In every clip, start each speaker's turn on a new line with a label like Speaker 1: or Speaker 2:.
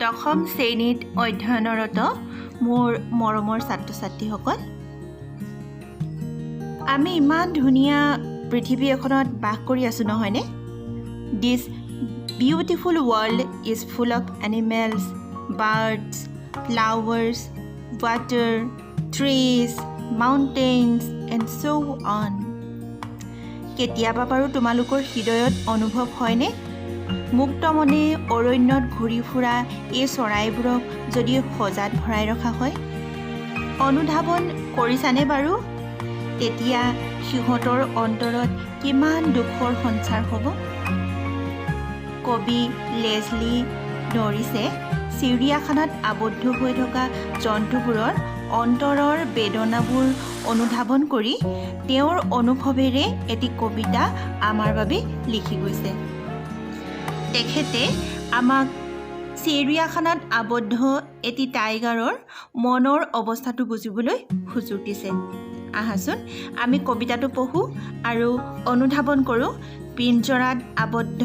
Speaker 1: দশম শ্ৰেণীত অধ্যয়নৰত মোৰ মৰমৰ ছাত্ৰ-ছাত্ৰীসকল, আমি ইমান ধুনীয়া পৃথিৱী এখনত বাস কৰি আছো নহয়নে? This beautiful world is full of animals, birds, flowers, water, trees, mountains and so on. কেতিয়াবা বাৰু তোমালোকৰ হৃদয়ত অনুভৱ হয়নে? মুক্ত মনে অৰণ্যত ঘূৰি ফুৰা এই চৰাইবোৰক যদি সজাত ভৰাই ৰখা হয়, অনুধাৱন কৰিছানে বাৰু? তেতিয়া সিহঁতৰ অন্তৰত কিমান দুখৰ সঞ্চাৰ হ'ব? কবি লেছলি নৰিছে চিৰিয়াখানাত আবদ্ধ হৈ থকা জন্তুবোৰৰ অন্তৰৰ বেদনাবোৰ অনুধাৱন কৰি তেওঁৰ অনুভৱেৰে এটি কবিতা আমাৰ বাবে লিখি গৈছে। তেখেতে আমাক চিৰিয়াখানাত আবদ্ধ এটি টাইগাৰৰ মনৰ অৱস্থাটো বুজিবলৈ সুযোগ দিছে। আহাচোন আমি কবিতাটো পঢ়োঁ আৰু অনুধাৱন কৰোঁ পিঞ্জৰাত আবদ্ধ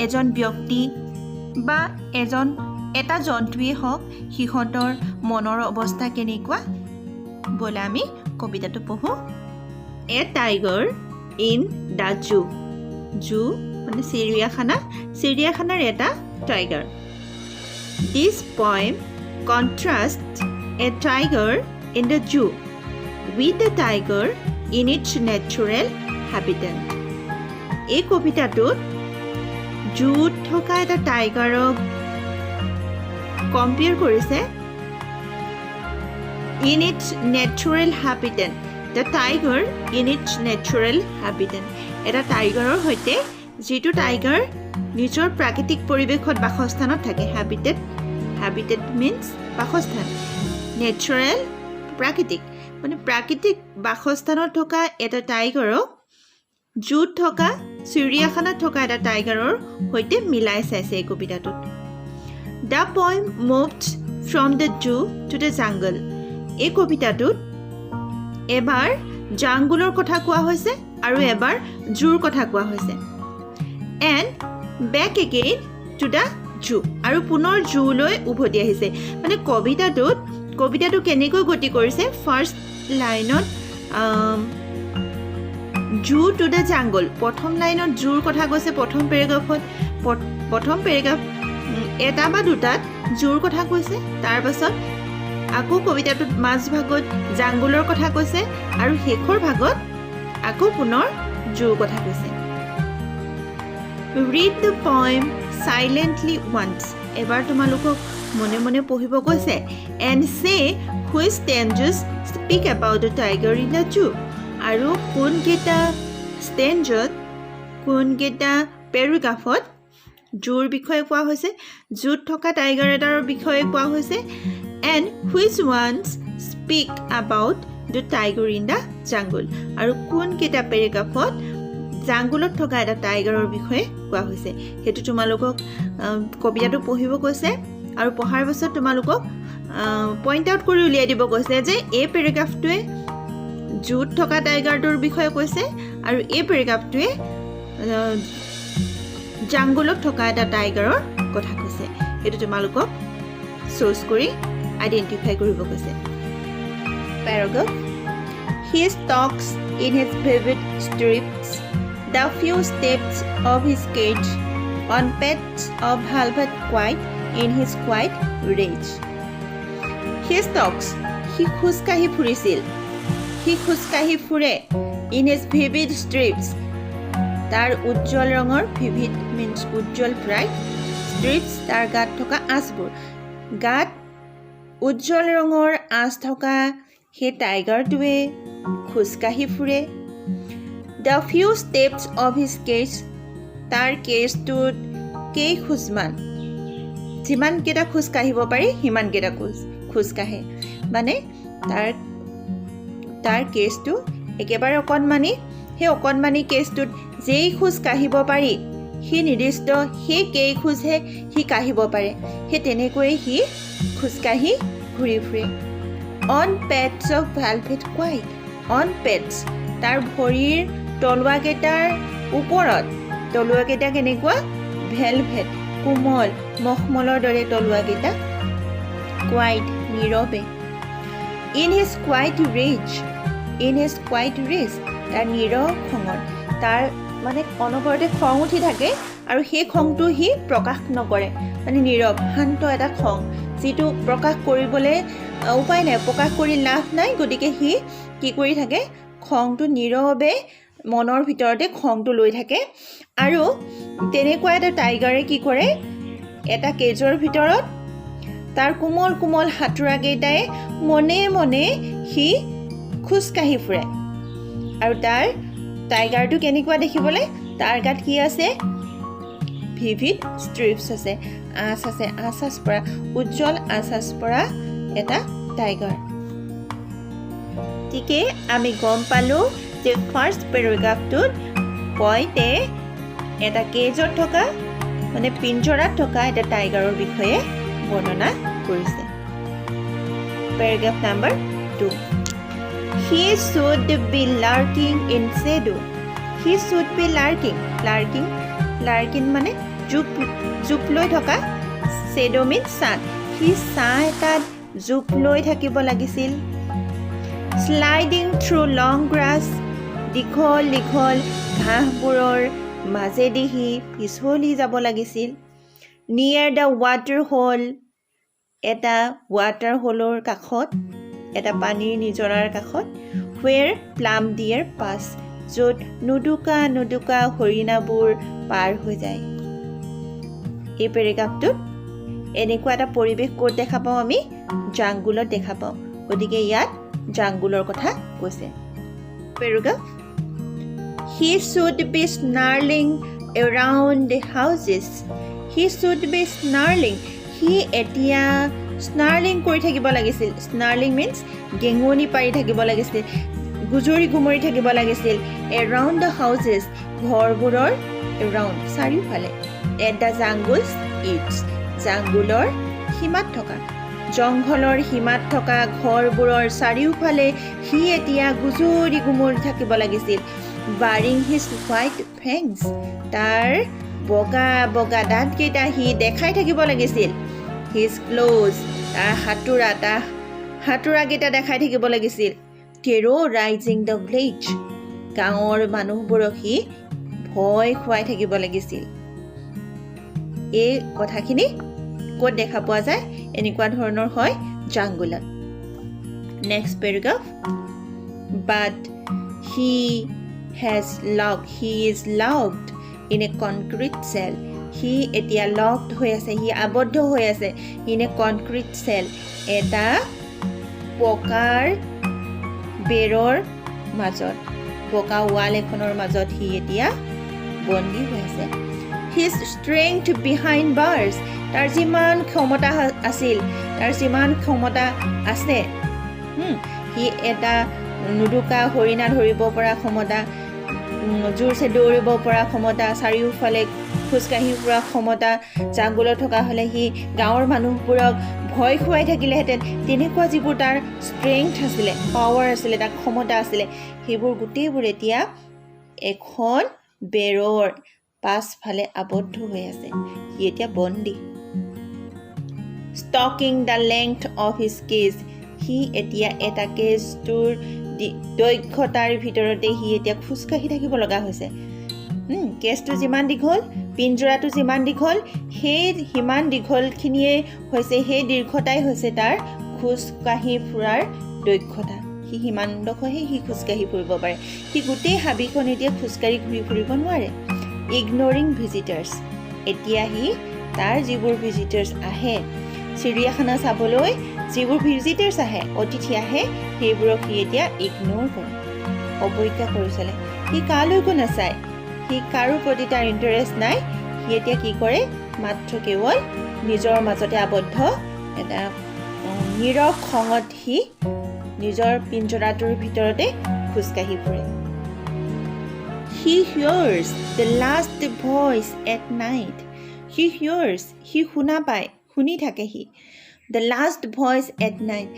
Speaker 1: এজন ব্যক্তি বা এটা জন্তুৱেই হওক, সিহঁতৰ মনৰ অৱস্থা কেনেকুৱা। ব'লা আমি কবিতাটো পঢ়োঁ। A tiger in the zoo. Zoo মানে চিৰিয়াখানাৰ এটা tiger. This poem contrast a tiger in the zoo with the tiger in its natural habitat. এই কবিতাটোত জুত থকা এটা টাইগাৰক কম্পেয়াৰ কৰিছে in its natural habitat. The tiger in its natural habitat. এটা টাইগাৰৰ সৈতে যিটো টাইগাৰ নিজৰ প্ৰাকৃতিক পৰিৱেশত বাসস্থানত থাকে। habitat means বাসস্থান, নেচাৰেল প্ৰাকৃতিক মানে প্ৰাকৃতিক বাসস্থানত থকা এটা টাইগাৰক জুত থকা চিৰিয়াখানাত থকা এটা টাইগাৰৰ সৈতে মিলাই চাইছে এই কবিতাটোত। The poem moved from the zoo to the jungle. এই কবিতাটোত এবাৰ জাংগুলৰ কথা কোৱা হৈছে আৰু এবাৰ জুৰ কথা কোৱা হৈছে। And back again to the zoo, আৰু পুনৰ জুলৈ উভতি আহিছে। মানে কবিতাটো কেনেকৈ গতি কৰিছে, ফাৰ্ষ্ট লাইনত জু টু দ্য জাংগল, প্ৰথম লাইনত জুৰ কথা কৈছে। প্ৰথম পেৰেগ্ৰাফ এটা বা দুটাত জুৰ কথা কৈছে, তাৰপাছত আকৌ কবিতাটোত মাজভাগত জাংগুলৰ কথা কৈছে আৰু শেষৰ ভাগত আকৌ পুনৰ জুৰ কথা কৈছে। Read the poem silently once. এবাৰ তোমালোকক মনে মনে পঢ়িব কৈছে। And say which stanzas speak about the tiger in the zoo. আৰু কোনকেইটা ষ্টেঞ্জত, কোনকেইটা পেৰাগ্ৰাফত জুৰ বিষয়ে কোৱা হৈছে, জুত থকা টাইগাৰ এটাৰ বিষয়ে কোৱা হৈছে। And which ones speak about the tiger in the jungle. আৰু কোনকেইটা পেৰাগ্ৰাফত জাংগলত থকা এটা টাইগাৰৰ বিষয়ে কোৱা হৈছে। সেইটো তোমালোকক কবিতাটো পঢ়িব কৈছে আৰু পঢ়াৰ পাছত তোমালোকক পইণ্ট আউট কৰি উলিয়াই দিব কৈছে যে এই পেৰাগ্ৰাফটোৱে জুত থকা টাইগাৰটোৰ বিষয়ে কৈছে আৰু এই পেৰাগ্ৰাফটোৱে জাংগলত থকা এটা টাইগাৰৰ কথা কৈছে। সেইটো তোমালোকক চুজ কৰি আইডেণ্টিফাই কৰিব কৈছে। Paragraph He stalks in his vivid strips the few steps of his cage on patches of velvet quiet in his quiet rage. He stalks, he খোজকাঢ়ি ফুৰিছিল, he খোজকাঢ়ি ফুৰে in his vivid strips, তাৰ উজ্জ্বল ৰঙৰ, vivid means উজ্জ্বল bright, strips তাৰ গাত থকা আঁচবোৰ, গাত উজ্জ্বল ৰঙৰ আঁচ থকা সেই টাইগাৰটোৱে খোজকাঢ়ি ফুৰে। The few steps of his cage, তাৰ কেজটোত কেইখোজমান, যিমানকেইটা খোজ কাঢ়িব পাৰি সিমানকেইটা খোজকাঢ়ে। মানে তাৰ কেজটো একেবাৰে অকণমানি, সেই অকণমানি কেজটোত যেই খোজ কাঢ়িব পাৰি সি নিৰ্দিষ্ট সেই কেইখোজহে সি কাঢ়িব পাৰে। সেই তেনেকৈয়ে সি খোজকাঢ়ি ঘূৰি ফুৰে। On patches of velvet quiet, on patches তাৰ ভৰিৰ তলুৱাকেইটাৰ ওপৰত, তলুৱাকেইটা কেনেকুৱা ভেলভেট কোমল মখমলৰ দৰে তলুৱাকেইটা কোৱাইট নীৰৱে ইন হিজ কোৱাইট ৰেজ তাৰ নীৰৱ খঙত তাৰ মানে অনবৰতে খং উঠি থাকে আৰু সেই খংটো সি প্ৰকাশ নকৰে মানে নীৰৱ শান্ত এটা খং যিটো প্ৰকাশ কৰিবলৈ উপায় নাই প্ৰকাশ কৰি লাভ নাই গতিকে সি কি কৰি থাকে খংটো নীৰৱে মনৰ ভিতৰতে খংটো লৈ থাকে আৰু তেনেকুৱা এটা টাইগাৰে কি কৰে এটা কেজৰ ভিতৰত তাৰ কোমল কোমল হাতোৰাকেইটাই মনে মনে সি খোজকাঢ়ি ফুৰে আৰু তাৰ টাইগাৰটো কেনেকুৱা দেখিবলৈ তাৰ গাত কি আছে ভিভিড ষ্ট্ৰিপছ আছে আঁচ পৰা উজ্জ্বল আঁচ পৰা এটা টাইগাৰ ঠিকে আমি গম পালোঁ যে ফাৰ্ষ্ট পেৰাগ্ৰাফটোত পইণ্টে এটা কেজত থকা মানে পিঞ্জৰাত থকা এটা টাইগাৰৰ বিষয়ে বৰ্ণনা কৰিছে paragraph number 2 He should be lurking in shadow. He should be lurking. Lurking মানে জুপ লৈ থকা shadow means sun. He ছাঁ এটাত জুপ লৈ থাকিব লাগিছিল Sliding through long grass. দীঘল দীঘল ঘাঁহবোৰৰ মাজেদি সি পিছলি যাব লাগিছিল Near the water hole. এটা ৱাটাৰ হ'লৰ কাষত এটা পানীৰ নিজৰাৰ কাষত where plum deer pass য'ত নুডুকা নুডুকা হৰিণাবোৰ পাৰ হৈ যায় এই পেৰাগ্ৰাফটোত এনেকুৱা এটা পৰিৱেশ ক'ত দেখা পাওঁ আমি জাংগুলত দেখা পাওঁ গতিকে ইয়াত জাংগুলৰ কথা কৈছে paragraph He should be snarling around the houses. He should be snarling. He এতিয়া স্নাৰ্লিং কৰি থাকিব লাগিছিল স্নাৰ্লিং মিন্স গেঙনি পাৰি থাকিব লাগিছিল গুজৰি গুমৰি থাকিব লাগিছিল এৰাউণ্ড দ্য হাউচেছ ঘৰবোৰৰ এৰাউণ্ড চাৰিওফালে এট দ্য জাংগুলছ ইটছ জাংগুলৰ সীমাত থকা জংঘলৰ সীমাত থকা ঘৰবোৰৰ চাৰিওফালে সি এতিয়া গুজৰি গুমৰি থাকিব লাগিছিল বাৰিং হিজ হোৱাইট ফেংছ তাৰ বগা বগা দাঁতকেইটা সি দেখাই থাকিব লাগিছিল হিজ ক্ল'জ তাৰ হাতোৰাকেইটা দেখাই থাকিব লাগিছিল টেৰ'ৰাইজিং দ্য ভিলেজ গাঁৱৰ মানুহবোৰক সি ভয় খুৱাই থাকিব লাগিছিল এই কথাখিনি ক'ত দেখা পোৱা যায় এনেকুৱা ধৰণৰ হয় জাংগুলত next paragraph but he is locked in a concrete cell he এতিয়া লকড হৈ আছে হি আবদ্ধ হৈ আছে in a concrete cell এটা পকাৰ বেৰৰ মাজত পকা ৱাল এখনৰ মাজত হি এতিয়া বন্দী হৈ আছে his strength behind bars তাৰ যিমান ক্ষমতা আছিল তাৰ যিমান ক্ষমতা আছে হি এটা নুডুকা হৰিণা ধৰিব পৰা ক্ষমতা জোৰছে দৌৰিব পৰা ক্ষমতা চাৰিওফালে খোজকাঢ়ি ফুৰা ক্ষমতা জাংগুলত থকা হ'লে সি গাঁৱৰ মানুহবোৰক ভয় খুৱাই থাকিলেহেঁতেন তেনেকুৱা যিবোৰ তাৰ ষ্ট্ৰেংথ আছিলে পাৱাৰ আছিলে তাৰ ক্ষমতা আছিলে সেইবোৰ গোটেইবোৰ এতিয়া এখন বেৰৰ পাছফালে আবদ্ধ হৈ আছে সি এতিয়া বন্দী stalking the length of his cage সি এতিয়া এটা কেজটোৰ দৈৰ্ঘ্যতাৰ ভিতৰতে সি এতিয়া খোজকাঢ়ি থাকিব লগা হৈছে কেজটো যিমান দীঘল পিঞ্জৰাটো যিমান দীঘল সেই সিমান দীঘলখিনিয়ে হৈছে সেই দীৰ্ঘতাই হৈছে তাৰ খোজকাঢ়ি ফুৰাৰ দক্ষতা সি সিমান ডোখৰহে সি খোজকাঢ়ি ফুৰিব পাৰে সি গোটেই হাবিখন এতিয়া খোজকাঢ়ি ঘূৰি ফুৰিব নোৱাৰে ইগনৰিং ভিজিটাৰ্ছ এতিয়া সি তাৰ যিবোৰ ভিজিটাৰ্ছ আহে চিৰিয়াখানা চাবলৈ যিবোৰ ভিজিটাৰ্ছ আহে অতিথি আহে সেইবোৰক সি এতিয়া ইগন'ৰ কৰে অৱজ্ঞা কৰি চলে সি কালৈকো নাচায় সি কাৰো প্ৰতি তাৰ ইণ্টাৰেষ্ট নাই সি এতিয়া কি কৰে মাত্ৰ কেৱল নিজৰ মাজতে আবদ্ধ এটা নীৰৱ খঙত সি নিজৰ পিঞ্জৰাটোৰ ভিতৰতে খোজকাঢ়ি ফুৰে He hears the last voice at night. He hears, সি শুনা পায় শুনি থাকে সি the last voice at night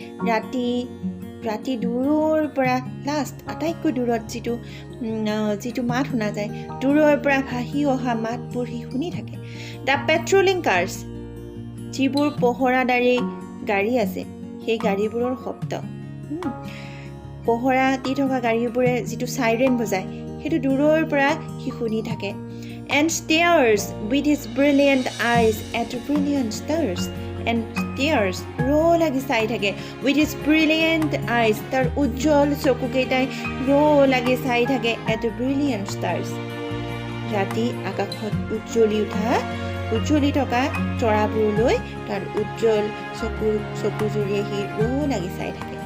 Speaker 1: ৰাতি দূৰৰ পৰা লাষ্ট আটাইতকৈ দূৰত যিটো মাত শুনা যায় দূৰৰ পৰা ভাহি অহা মাতবোৰ সি শুনি থাকে দ্য পেট্ৰলিং কাৰ্ছ যিবোৰ পহৰাদাৰী গাড়ী আছে সেই গাড়ীবোৰৰ শব্দ পহৰা দি থকা গাড়ীবোৰে যিটো চাইৰেন বজায় সেইটো দূৰৰ পৰা সি শুনি থাকে and stares with his brilliant eyes at brilliant stars and stares লাগি চাই থাকে with his brilliant eyes তাৰ উজ্জ্বল চকুকেইটাই লাগি চাই থাকে at brilliant stars ৰাতি আকাশত উজ্জ্বলি থকা তৰাবোৰলৈ তাৰ উজ্জ্বল চকু জুৰিয়ে সি লাগি চাই থাকে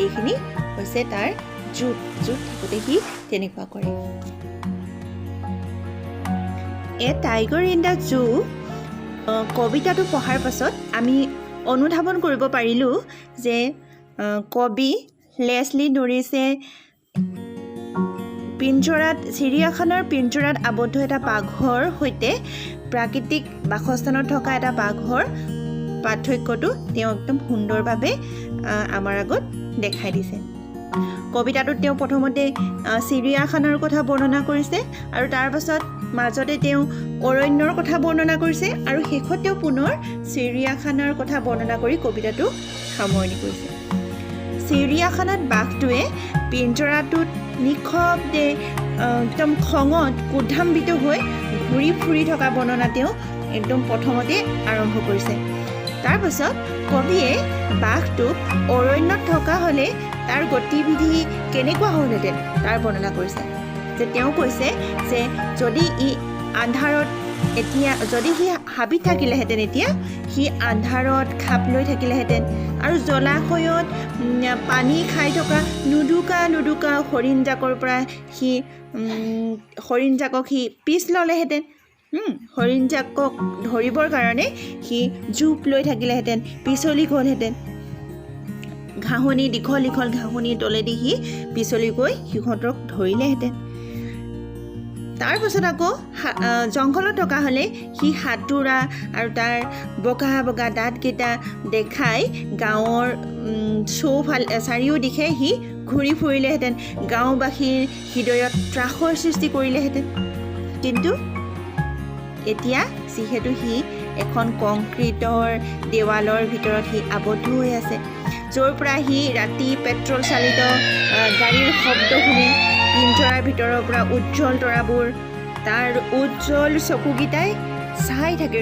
Speaker 1: এইখিনি হৈছে তাৰ জুত থাকোঁতে সি তেনেকুৱা কৰে a tiger in the zoo কবিতাটো পঢ়াৰ পাছত আমি অনুধাৱন কৰিব পাৰিলোঁ যে কবি লেছলি নৰিছে চিৰিয়াখানাৰ পিঞ্জৰাত আবদ্ধ এটা বাঘৰ সৈতে প্ৰাকৃতিক বাসস্থানত থকা এটা বাঘৰ পাৰ্থক্যটো তেওঁ একদম সুন্দৰভাৱে আমাৰ আগত দেখাই দিছে কবিতাটোত তেওঁ প্ৰথমতে চিৰিয়াখানাৰ কথা বৰ্ণনা কৰিছে আৰু তাৰ পাছত মাজতে তেওঁ অৰণ্যৰ কথা বৰ্ণনা কৰিছে আৰু শেষত তেওঁ পুনৰ চিৰিয়াখানাৰ কথা বৰ্ণনা কৰি কবিতাটো সামৰণি কৰিছে চিৰিয়াখানাত বাঘটোৱে পিঞ্জৰাটোত নিশব্দে একদম খঙত ক্ৰোধান্বিত হৈ ঘূৰি ফুৰি থকা বৰ্ণনা তেওঁ একদম প্ৰথমতে আৰম্ভ কৰিছে তাৰপাছত কবিয়ে বাঘটোক অৰণ্যত থকা হ'লে তাৰ গতিবিধি কেনেকুৱা হ'লহেঁতেন তাৰ বৰ্ণনা কৰিছে যে তেওঁ কৈছে যে যদি আন্ধাৰত এতিয়া যদি সি হাবিত থাকিলেহেঁতেন এতিয়া সি আন্ধাৰত খাপ লৈ থাকিলেহেঁতেন আৰু জলাশয়ত পানী খাই থকা নুডুকা হৰিণজাকৰ পৰা হৰিণজাকক সি পিছ ল'লেহেঁতেন হৰিণজাকক ধৰিবৰ কাৰণে সি জোপ লৈ থাকিলেহেঁতেন পিছলি গ'লহেঁতেন দীঘল ঘাঁহনিৰ তলেদি সি পিছলি গৈ সিহঁতক ধৰিলেহেঁতেন তাৰপাছত আকৌ জংঘলত থকা হ'লে সি সাঁতোৰা আৰু তাৰ বগা দাঁতকেইটা দেখাই গাঁৱৰ চাৰিওদিশে সি ঘূৰি ফুৰিলেহেঁতেন গাঁওবাসীৰ হৃদয়ত ত্ৰাসৰ সৃষ্টি কৰিলেহেঁতেন কিন্তু এতিয়া যিহেতু সি এখন কংক্ৰিটৰ দেৱালৰ ভিতৰত সি আবদ্ধ হৈ আছে য'ৰ পৰা সি ৰাতি পেট্ৰল চালিত গাড়ীৰ শব্দ শুনে পিঞ্জৰাৰ ভিতৰৰ পৰা উজ্জ্বল তৰাবোৰ তাৰ উজ্জ্বল চকুকেইটাই চাই থাকে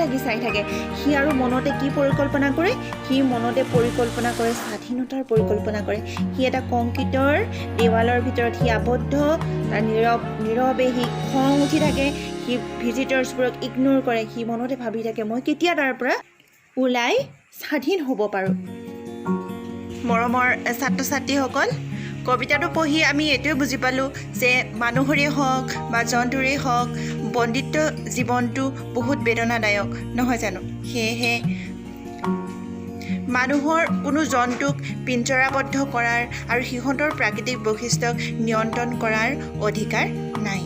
Speaker 1: লাগি চাই থাকে সি আৰু মনতে কি পৰিকল্পনা কৰে সি মনতে পৰিকল্পনা কৰে স্বাধীনতাৰ পৰিকল্পনা কৰে সি এটা কংক্ৰিটৰ দেৱালৰ ভিতৰত সি আবদ্ধ তাৰ নীৰৱে সি খং উঠি থাকে সি ভিজিটৰ্ছবোৰক ইগন'ৰ কৰে সি মনতে ভাবি থাকে মই কেতিয়া তাৰ পৰা ওলাই স্বাধীন হ'ব পাৰোঁ মৰমৰ ছাত্ৰ ছাত্ৰীসকল কবিতাটো পঢ়ি আমি এইটোৱে বুজি পালোঁ যে মানুহৰেই হওক বা জন্তুৰেই হওক বন্দিত্ব জীৱনটো বহুত বেদনাদায়ক নহয় জানো সেয়েহে মানুহৰ কোনো জন্তুক পিঞ্জৰাবদ্ধ কৰাৰ আৰু সিহঁতৰ প্ৰাকৃতিক বৈশিষ্ট্যক নিয়ন্ত্ৰণ কৰাৰ অধিকাৰ নাই